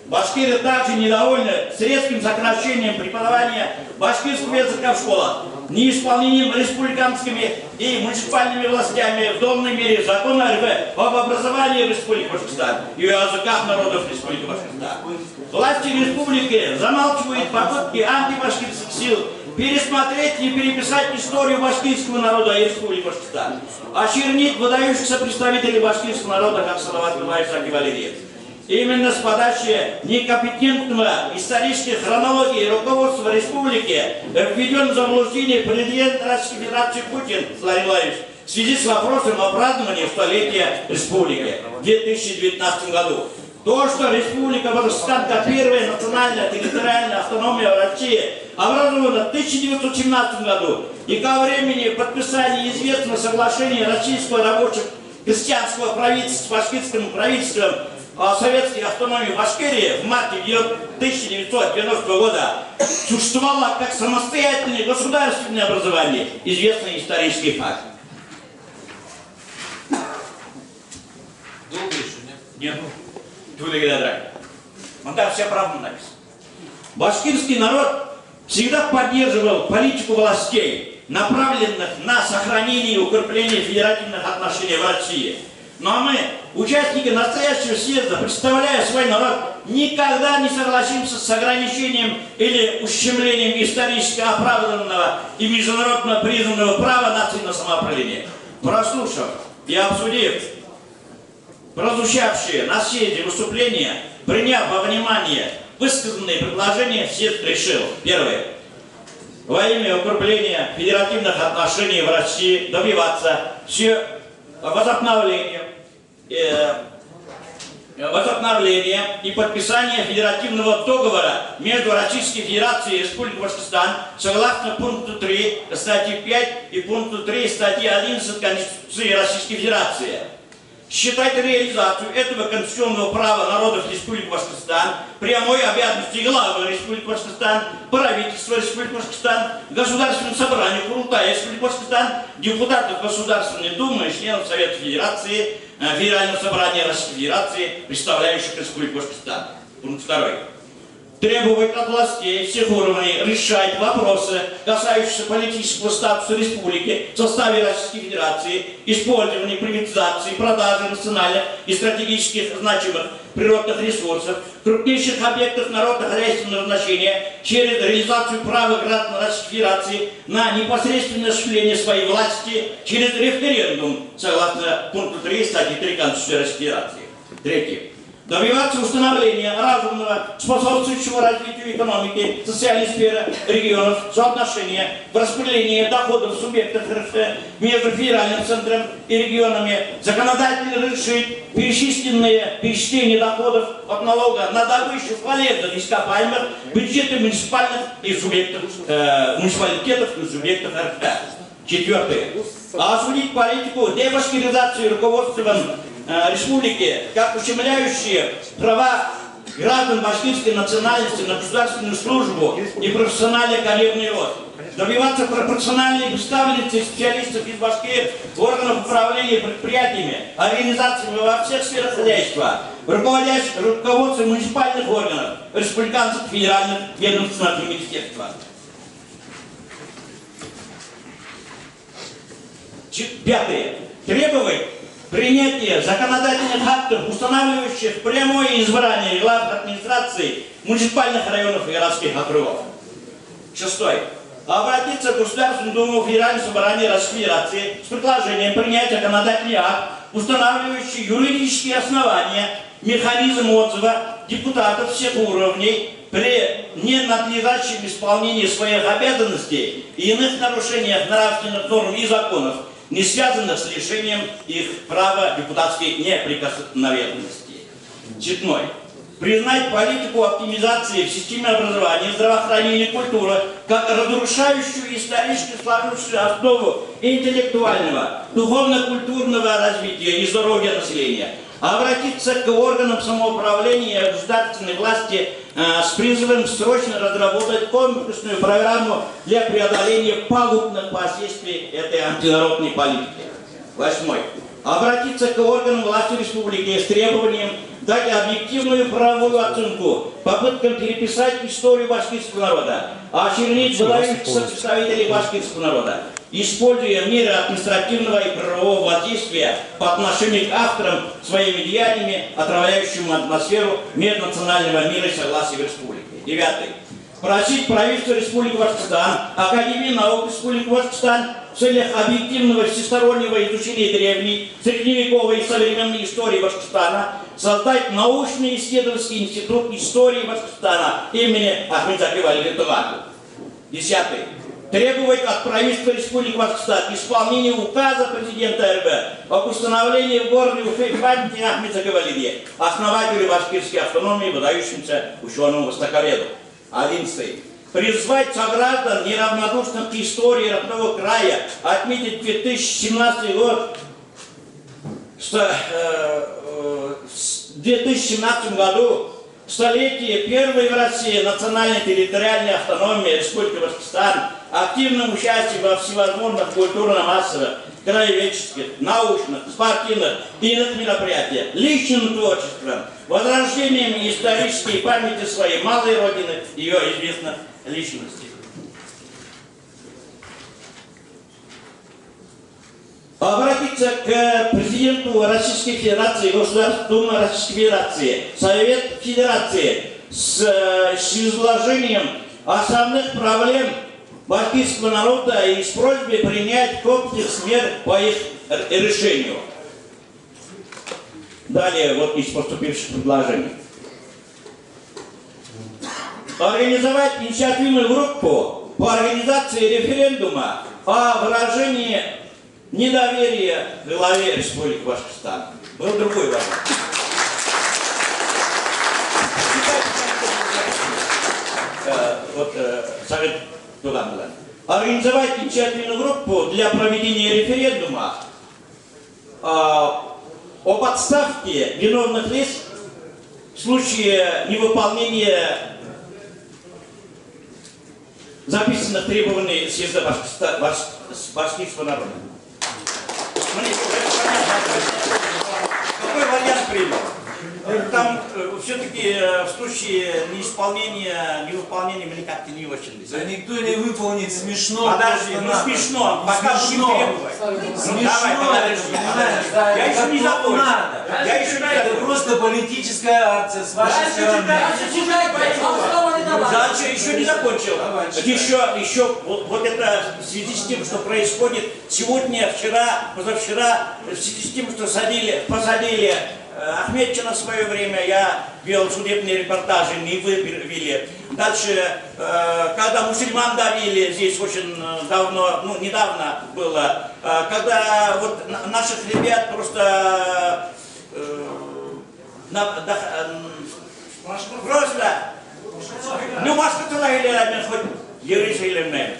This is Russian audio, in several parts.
Башкиры также недовольны с резким сокращением преподавания башкирского языка в школах, неисполнением республиканскими и муниципальными властями в должной мере закона РФ об образовании в Республике Башкортостан и о языках народов Республики Башкортостан. Власти республики замалчивают попытки антибашкирских сил пересмотреть и переписать историю башкирского народа и Республики Башкортостан, очернить выдающихся представителей башкирского народа, как Салават Юлаевич Валерьевич. Именно с подачи некомпетентного исторической хронологии руководства республики введен в заблуждение президент Российской Федерации Путин Владимир Владимирович в связи с вопросом о праздновании столетия республики в 2019 году. То, что Республика Башкортостан, как первая национальная территориальная автономия в России, образована в 1917 году и ко времени подписания известного соглашения российского рабочего крестьянского правительства с башкирским правительством о советской автономии Башкирии в марте 1990 года существовало как самостоятельное государственное образование, известный исторический факт. Долго еще, нет? Нет. Он там все правда написано. Башкирский народ всегда поддерживал политику властей, направленных на сохранение и укрепление федеративных отношений в России. Ну а мы, участники настоящего съезда, представляя свой народ, никогда не согласимся с ограничением или ущемлением исторически оправданного и международно признанного права нации на самоопределение. Прослушав и обсудив прозвучавшие на съезде выступления, приняв во внимание высказанные предложения, съезд решил: первое. Во имя укрепления федеративных отношений в России добиваться все возобновления и подписания федеративного договора между Российской Федерацией и Республикой Башкортостан согласно пункту 3 статьи 5 и пункту 3 статьи 11 Конституции Российской Федерации. Считать реализацию этого конституционного права народов Республики Башкортостан прямой обязанностью главы Республики Башкортостан, правительства Республики Башкортостан, Государственного собрания Курултая Республики Башкортостан, депутатов Государственной Думы, членов Совета Федерации, Федерального собрания Российской Федерации, представляющих Республику Башкортостан. Пункт 2. Требовать от властей всех уровней решать вопросы, касающиеся политического статуса республики в составе Российской Федерации, использования, приватизации, продажи национальных и стратегических значимых природных ресурсов, крупнейших объектов народно-хозяйственного значения через реализацию права граждан Российской Федерации на непосредственное осуществление своей власти через референдум, согласно пункту 3 статьи 3 Конституции Российской Федерации. Третье. Добиваться установления разумного, способствующего развитию экономики, социальной сферы регионов, соотношения в распределении доходов субъектов РФ между федеральным центром и регионами, законодательно решить перечисление доходов от налога на добычу полезных ископаемых бюджеты муниципальных и субъектов, муниципалитетов и субъектов РФ. Четвертое. Осудить политику дебашкиризации руководством республики, как ущемляющие права граждан башкирской национальности на государственную службу и профессиональный карьерный рост. Добиваться пропорциональной представленности специалистов из Башкирии в органах управления предприятиями, организациями во всех сферах хозяйства, руководством муниципальных органов, республиканских, федеральных, ведомственных и министерства. Пятое. Требовать принятие законодательных актов, устанавливающих прямое избрание глав администрации муниципальных районов и городских округов. Шестой. Обратиться к Государственному Думу Федерального собрания Российской Федерации с предложением принять законодательный акт, устанавливающий юридические основания, механизм отзыва депутатов всех уровней при ненадлежащем исполнении своих обязанностей и иных нарушениях нравственных норм и законов, не связанных с лишением их права депутатской неприкосновенности. Седьмой. Признать политику оптимизации в системе образования, здравоохранения и культуры как разрушающую исторически сложившуюся основу интеллектуального, духовно-культурного развития и здоровья населения. Обратиться к органам самоуправления и государственной власти с призывом срочно разработать комплексную программу для преодоления пагубных последствий этой антинародной политики. Восьмой. Обратиться к органам власти республики с требованием дать объективную правовую оценку попыткам переписать историю башкирского народа, очернить выдающихся представителей башкирского народа, используя меры административного и правового воздействия по отношению к авторам своими деяниями, отравляющим атмосферу межнационального мира и согласия в республике. 9. Просить правительство Республики Башкортостан, Академию наук Республики Башкортостан в целях объективного всестороннего изучения древней, средневековой и современной истории Башкортостана создать научный исследовательский институт истории Башкортостана имени Ахмеда Акбарова Тугану. 10. Требовать от правительства Республики Башкортостан исполнения указа президента РБ об установлении в городе Уфе памятника Ахмеду Акбарове, основателю башкирской автономии, выдающимся ученому востоковеду. 11. Призвать сограждан, неравнодушных к истории родного края, отметить 2017 год, в 2017 году столетие первой в России национальной территориальной автономии Республики Башкортостан, активным участием во всевозможных культурно-массовых, краеведческих, научных, спортивных и иных мероприятиях, личным творчеством, возрождением исторической памяти своей малой родины, ее известных личностей. Обратиться к президенту Российской Федерации, Государственной Думы Российской Федерации, Совет Федерации с изложением основных проблем башкирского народа и с просьбой принять комплекс мер по их решению. Далее, вот из поступивших предложений. Организовать инициативную группу по организации референдума о выражении недоверия главе Республики Башкортостан. Был другой вариант. Совет Туган. Организовать инициативную группу для проведения референдума о подставке виновных лиц в случае невыполнения записанных требований съезда башкирского народа. Какой вариант принял? Там все-таки в случае невыполнения мы как-то не очень. Да никто не выполнит, смешно. Подожди, ну смешно, пока будем требовать. Ну давай, подожди. Я еще не закончил. Я еще не закончил. Это просто политическая акция с вашей стороны. Дальше еще не закончил. Еще вот это в связи с тем, что происходит сегодня, вчера, позавчера, в связи с тем, что посадили Ахметчина в свое время, я вел судебные репортажи, не вывели. Дальше, когда мусульман давили, здесь очень давно, ну недавно было, когда вот наших ребят просто ну башкортlar елермен хоть еврейше елермен.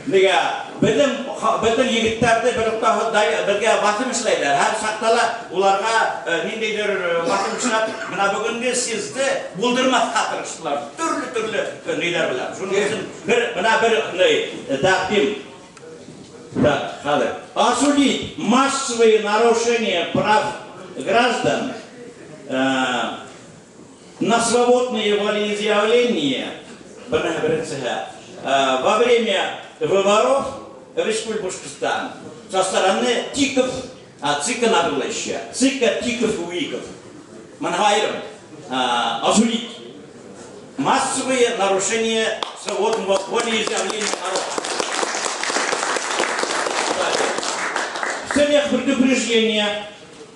Неге бөтен егетләрне бергә басым эшләйләр. Һәр сактала уларга ниндидер басым эшләп, менә бүгенге съездны булдырмаска тырыштылар. Төрле ниләр белән. Шуның өчен бер тәкъдим. Да, хәзер. Осудить массовые нарушения прав граждан на свободные волеизъявления во время выборов в Республике Башкортостан со стороны ТИКов, ЦИКа Надлыща, ЦИКа ТИКов и УИКов. Мангайром осудить массовые нарушения свободного волеизъявления народа. В целях предупреждения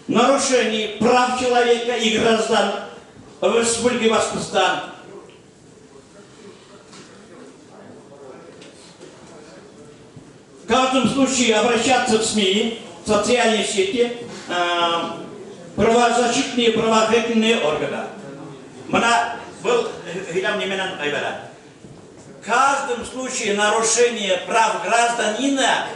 нарушений прав человека и граждан в Республике Башкортостан в каждом случае обращаться в СМИ, в социальные сети, правозащитные правоохранительные органы. В каждом случае нарушения прав гражданина,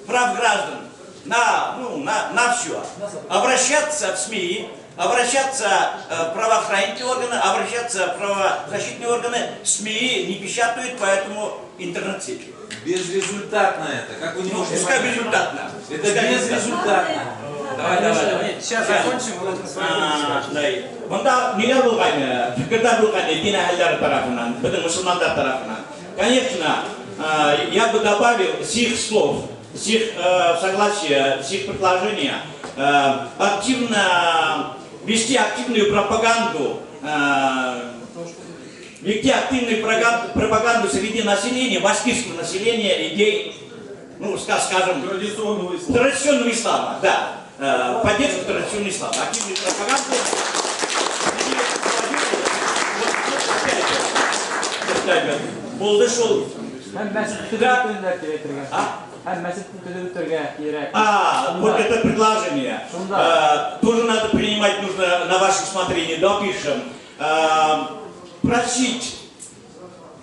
прав граждан на все, обращаться в СМИ, обращаться в правоохранительные органы, обращаться в правозащитные органы, СМИ не печатают, поэтому интернет-сети. Безрезультатно это, как вы не можете понять? Безрезультатно. Это безрезультатно. Давай. Сейчас закончим, вот это с вами. Bunda neler bulgaydı? Fikirler bulgaydı din ahlileri tarafından, bizim Müslümanlar tarafından. Конечно, я бы добавил с их слов, с их согласия, с их предложения, активно вести активную пропаганду, среди населения, башкирского населения, идей, ну, скажем, традиционного ислама, да, поддержку традиционного ислама, активную пропаганду. Болды шул. Вот это предложение. Тоже надо принимать, нужно на ваше усмотрение, допишем. Просить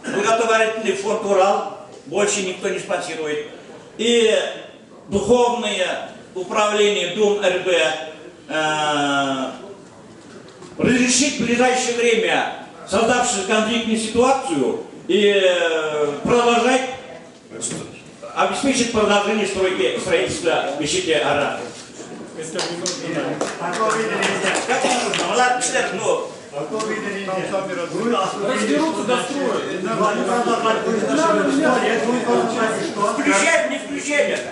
благотворительный фонд «Урал», больше никто не спонсирует. И духовное управление Дом РБ разрешить в ближайшее время создавшую конфликтную ситуацию и продолжать, обеспечить продолжение строительства мечети Арара. Разберутся, достроят. Включать, не включать это.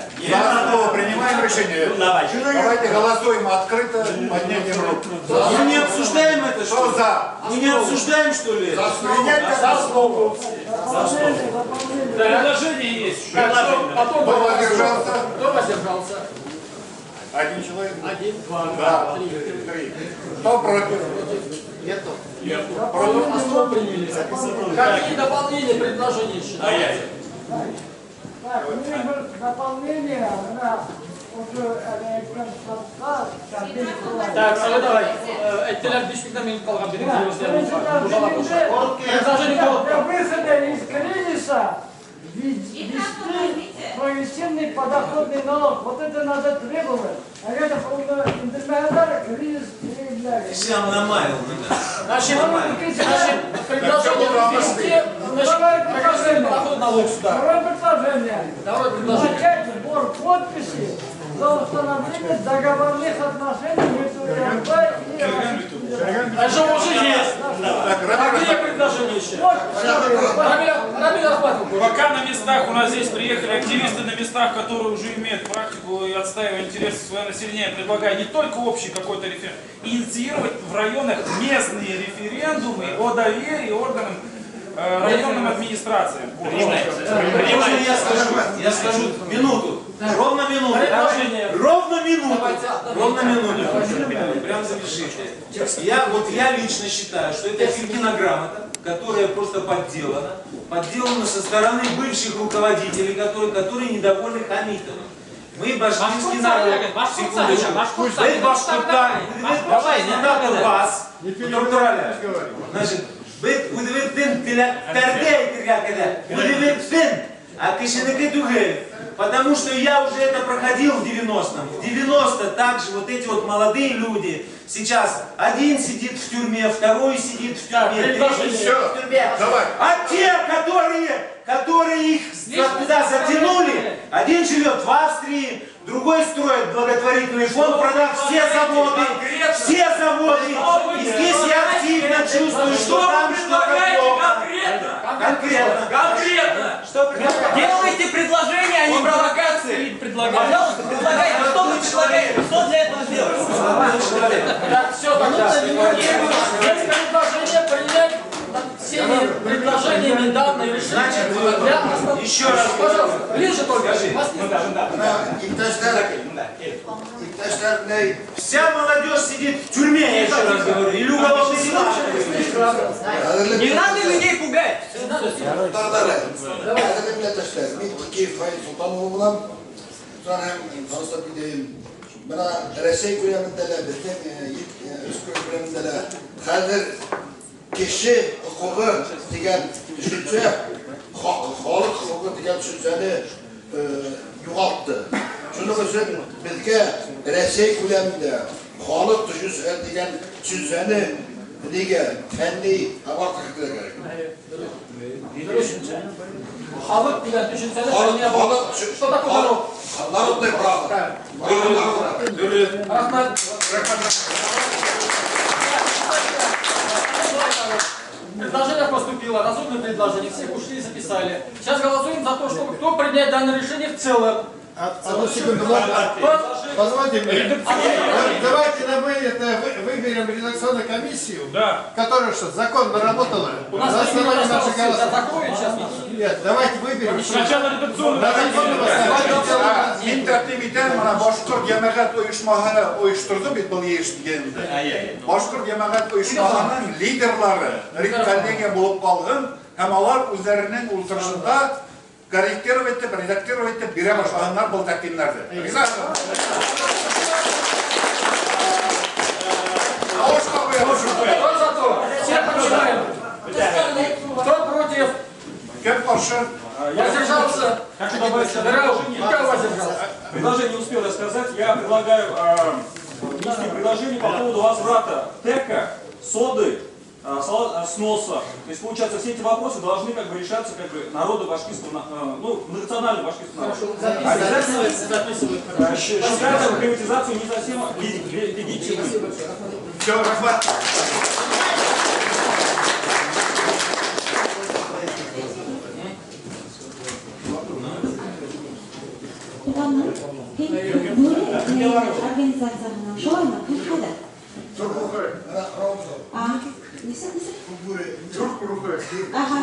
Принимаем решение. Давайте голосуем открыто, поднятием рук. Мы не обсуждаем это, что ли? За. Мы не обсуждаем, что ли? Принять за слово. Предложение есть. Кто воздержался? Кто воздержался? Один человек. Один, два, Да. три. Кто против? Нету. А что приняли? Какие дополнения предложения еще? Так, дополнение на уже электронный Так, давай. Этилер düştükten benim kalkan benim предложение коротко. Для выхода из кризиса ввести прогрессивный подоходный налог. Вот это надо требовать. А это интермедиар кризис не является. Всем намаил. Значит, предложение ввести прогрессивный подоходный налог сюда. Второе предложение. Второе предложение. Начать сбор подписей за установление договорных отношений между РБ и Это уже есть. Какие предложения еще? Рамиль Ахматов. Пока на местах у нас здесь приехали активисты на местах, которые уже имеют практику и отстаивают интересы своего населения, я предлагаю не только общий какой-то референдум, инициировать в районах местные референдумы о доверии органам районным администрациям. Можно я скажу минуту. Ровно минуту. Предложение. Ровно минуту. Давайте, Ровно минуту. Прям завершите. Я лично считаю, что это кинограмота, которая просто подделана со стороны бывших руководителей, которые недовольны Хамитовым. Мы башкирский народ. Секундочку. Вы башкиртар. Давай, не надо вас. Значит, потому что я уже это проходил в 90-м. В 90 также вот эти вот молодые люди, сейчас один сидит в тюрьме, второй сидит в тюрьме, третий сидит в тюрьме. А те, которые их туда затянули, один живет в Австрии, другой строит благотворительный фонд, продав все заводы. И здесь я активно чувствую, что там что-то плохо. Конкретно. Делайте предложения, а не провокации. Пожалуйста, предлагайте. Что вы предлагаете? Что для этого сделать? Так, все тогда. Есть предложение принять всеми предложениями данные решения для основных. Еще раз, Пожалуйста, ближе только. Вас не вся молодежь сидит в тюрьме, я еще раз говорю, или уголовный дела. Не надо людей пугать. Bana resey kuyamındalar, üskün kuyamındalar. Hazır kişi hukuku diyen düşünce, halk hukuku diyen düşünceni yoğalttı. Şunun için bizge resey kuyamında halk düşünce diyen düşünceni Diğer kendi hava takdirde gerek. Halk bilen düşünsene. Что такое народ? Народное право. Ахмед. Предложение поступило, разумное предложение, все ушли и записали. Сейчас голосуем за то, чтобы кто принять данное решение в целом. Одну секунду, ладно. Позвольте мне. Давайте мы выберем редакционную комиссию, которая что, законно работала. У нас времени осталось, закроют сейчас. Нет, давайте выберем. Сначала редакционную Мин тәртибитән мына башкорт җәмәгать оешмаһы оештырды бит был ешдигәндә. Башкорт җәмәгать оешмаһының лидерлары редакция булып калган һәм алар үзләренең ултырышында корректировать итеп, редактировать итеп бирә башлаганнар был тәкъдимнәрне. Риза. Кто за то? Все почитаем. Кто против? Кем каршы? Воздержался? Хочу добавить Кто воздержался? Предложение не успел рассказать. Я предлагаю внести предложение по поводу возврата ТЭКа, соды, сноса. То есть, получается, все эти вопросы должны как бы решаться как бы народу башкирского, ну, национального башкирского народа. Считается приватизацию не совсем легитимной. Все, рахмат. Организацияның шоуына кім қойды? Аха,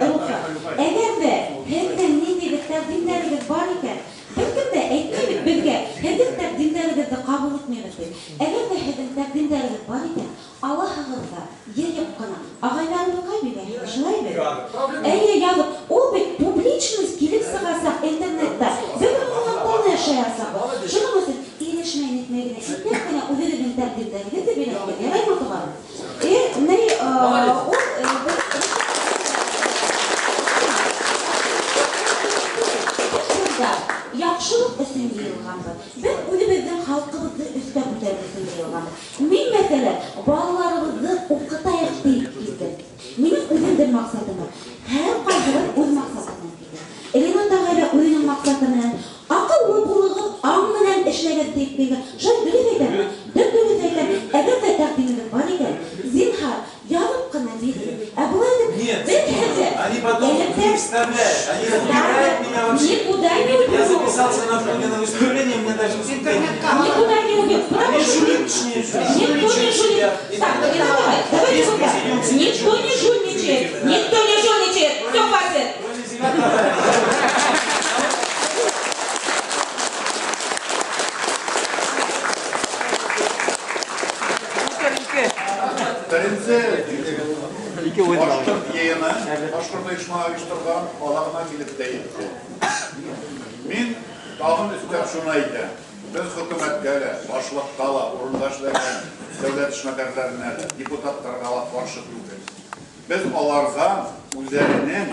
рухы. Әгәр дә һеҙҙең ниндәйҙер тәҡдимдәрегеҙ бар икән, бер кем дә әйтмәйбеҙ беҙгә, һеҙҙең тәҡдимдәрегеҙҙе ҡабул итмәйбеҙ. Әгәр дә һеҙҙең тәҡдимдәрегеҙ бар икән, алаһығыҙ ҙа йыйып ҡына ағайларыбыҙға бирәһегеҙ, шулаймы? Әйе, яҙып, ул бит публичность килеп сығасаҡ интернетта. Бөгөн ғаламторда йәшәйәсәк. Шуның өсөн ирешмәй нитмәй генә итеп кенә үҙегеҙҙең тәҡдимдәрегеҙҙе бирәһегеҙ. Яраймы, туғаным? Яҡшылыҡ өсөн йыйылғанбыҙ. Беҙ үҙебеҙҙең халҡыбыҙҙы өҫтә күтәрер өсөн йыйылғанбыҙ. Мин, мәҫәлән, балаларыбыҙҙы уҡытайыҡ тип килдем. Минең үҙемдең маҡсатым. Һәр ҡайһыбыҙ үҙ маҡсаты менән килде. Ринат ағай ҙа үҙенең маҡсаты менән, аҡыллы булығыҙ, аң менән эшләгеҙ тип килгән. Шул дөрөҫ әйтәм. Дөрөҫ әйтәм. Әгәр ҙә тәҡдимегеҙ бар икән, зинһар, яҙып ҡына бирегеҙ. Ә былай итеп, беҙ һеҙҙе Они потом не вставляют. Они разбирают меня вообще. никуда не Я уйдем. записался на выступление, мне даже Никуда не уйдем. Потому что никто не жульничает. Так, давайте сюда. Никто не жульничает. Никто не жульничает. Все, хватит. Башкорт йыйыны, башкорт оешмаһы оештырған алагына килеп тә етте. Мин тагын өстәп шуны әйтәм. Без хөкүмәткә лә, башлыкка ла, урында эшләгән дәүләт эшмәкәрләренә лә, депутаттарга ла каршы түгел. Без аларга үзләренең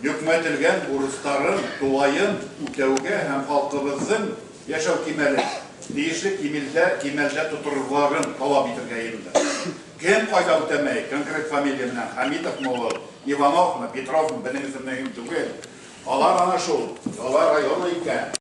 йөкмәтелгән бурыстарын тулайын үтәүгә һәм халкыбызның яшәү кимәлен тиешле кимәлдә тотырларын талап итәргә йөриләр. Кем кайда үтәмәй, конкрет фамилия менән Хамитовмы ул, Ивановмы, Петровмы, белемсез мөһим түгел. Алар ана шул, алар районы икән.